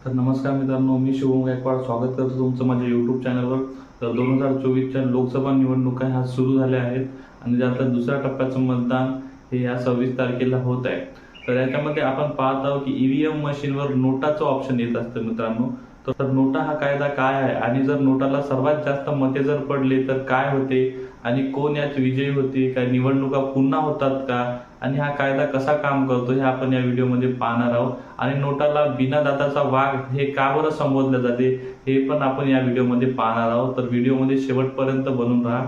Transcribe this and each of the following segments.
तर नमस्कार मित्रांनो, मी शुभम गायकवाड स्वागत करतो तुमचं माझ्या यूट्यूब चॅनलवर। तर 2024च्या लोकसभा निवडणुका ह्या सुरू झाल्या आहेत आणि त्यातल्या दुसऱ्या टप्प्याचं मतदान हे या 26 तारखेला होत आहे। तर याच्यामध्ये आपण पाहत आहोत की ईव्हीएम मशीनवर नोटाचं ऑप्शन येत असतं मित्रांनो। तर नोटा हा कायदा काय आहे आणि जर नोटाला सर्वात जास्त मते जर पडले तर काय होते आणि कोण यात विजयी होते, काय निवडणुका पुन्हा होतात का आणि हा कायदा कसा काम करतो हे आपण या व्हिडिओमध्ये पाहणार आहोत। आणि नोटाला बिना दाताचा वाघ हे का बरं संबोधले जाते हे पण आपण या व्हिडिओमध्ये पाहणार आहोत। तर व्हिडिओमध्ये शेवटपर्यंत बनून राहा।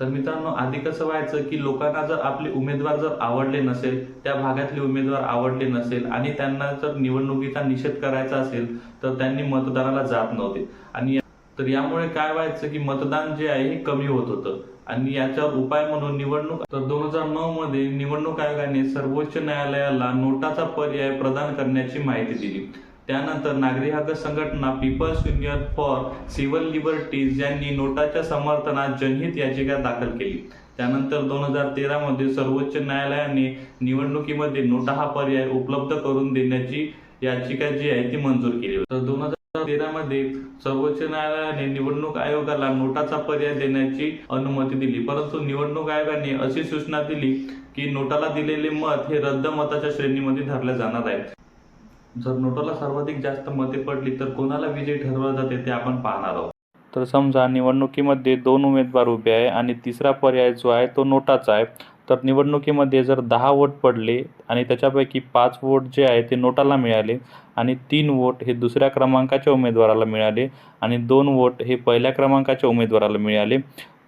तर मित्रांनो, आधी कसं व्हायचं की लोकांना जर आपले उमेदवार जर आवडले नसेल, त्या भागातले उमेदवार आवडले नसेल आणि त्यांना जर निवडणुकीचा निषेध करायचा असेल तर त्यांनी मतदानाला जात नव्हते। आणि तर यामुळे काय व्हायचं की मतदान जे आहे हे कमी होत होतं आणि याच्यावर उपाय म्हणून निवडणूक तर 2009 मध्ये निवडणूक आयोगाने सर्वोच्च न्यायालयाला नोटाचा पर्याय प्रदान करण्याची माहिती दिली। त्यानंतर नागरी हक्क संघटना people's union for civil liberties यांनी नोटाच्या समर्थनात जनहित याचिका दाखल केली। त्यानंतर 2013 मध्ये सर्वोच्च न्यायालयाने निवडणुकीमध्ये नोटा हा पर्याय उपलब्ध करून देण्याची याचिका जी आहे ती मंजूर केली। तर 2013 मध्ये सर्वोच्च न्यायालयाने निवडणूक आयोगाला नोटाचा पर्याय देण्याची अनुमती दिली, परंतु निवडणूक आयोगाने अशी सूचना दिली की नोटाला दिलेले मत हे रद्द मताच्या श्रेणीमध्ये धरले जाणार आहे। जर नोटाला सर्वाधिक जास्त मते पडली तर कोणाला विजयी ठरवले जाते ते आपण पाहणार आहोत। तर समजा निवडणुकीमध्ये 2 उमेदवार उभे आहे आणि तिसरा पर्याय जो आहे तो नोटाचा आहे। तर निवडणुकीमध्ये जर 10 वोट पडले आणि त्याच्यापैकी 5 वोट जे आहे ते नोटाला मिळाले आणि 3 वोट हे दुसऱ्या क्रमांकाच्या उमेदवाराला मिळाले आणि 2 वोट हे पहिल्या क्रमांकाच्या उमेदवाराला मिळाले,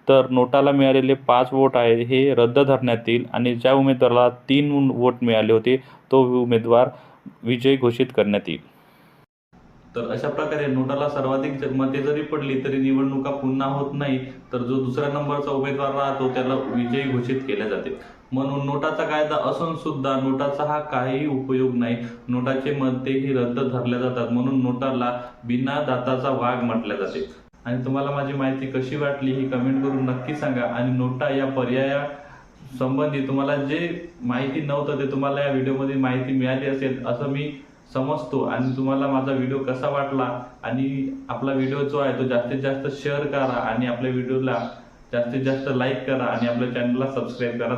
तर नोटाला मिळालेले 5 वोट आहे हे रद्द धरण्यात येईल आणि ज्या उमेदवाराला 3 वोट मिळाले होते तो उमेदवार विजयी घोषित करण्यात येईल। तर अशा प्रकारे नोटाला सर्वाधिक मते जरी पडली तरी निवडणुका पुन्हा होत नाही, तर जो दुसऱ्या नंबरचा उमेदवार राहतो त्याला विजयी घोषित केले जाते। म्हणून नोटाचा कायदा असून सुद्धा नोटाचा हा काहीही उपयोग नाही। नोटाचे मते ही रद्द धरले जातात, म्हणून नोटाला बिना दाताचा वाघ म्हटले जाते। आणि तुम्हाला माझी माहिती कशी वाटली ही कमेंट करून नक्की सांगा। आणि नोटा या पर्याया संबंधी तुम्हाला जे माहिती नव्हतं ते तुम्हाला या व्हिडिओमध्ये माहिती मिळाली असेल असं मी समजतो। आणि तुम्हाला माझा व्हिडिओ कसा वाटला आणि आपला व्हिडिओ जो आहे तो जास्तीत जास्त शेअर करा आणि आपल्या व्हिडिओला जास्तीत जास्त लाईक करा आणि आपल्या चॅनलला सबस्क्राईब करा।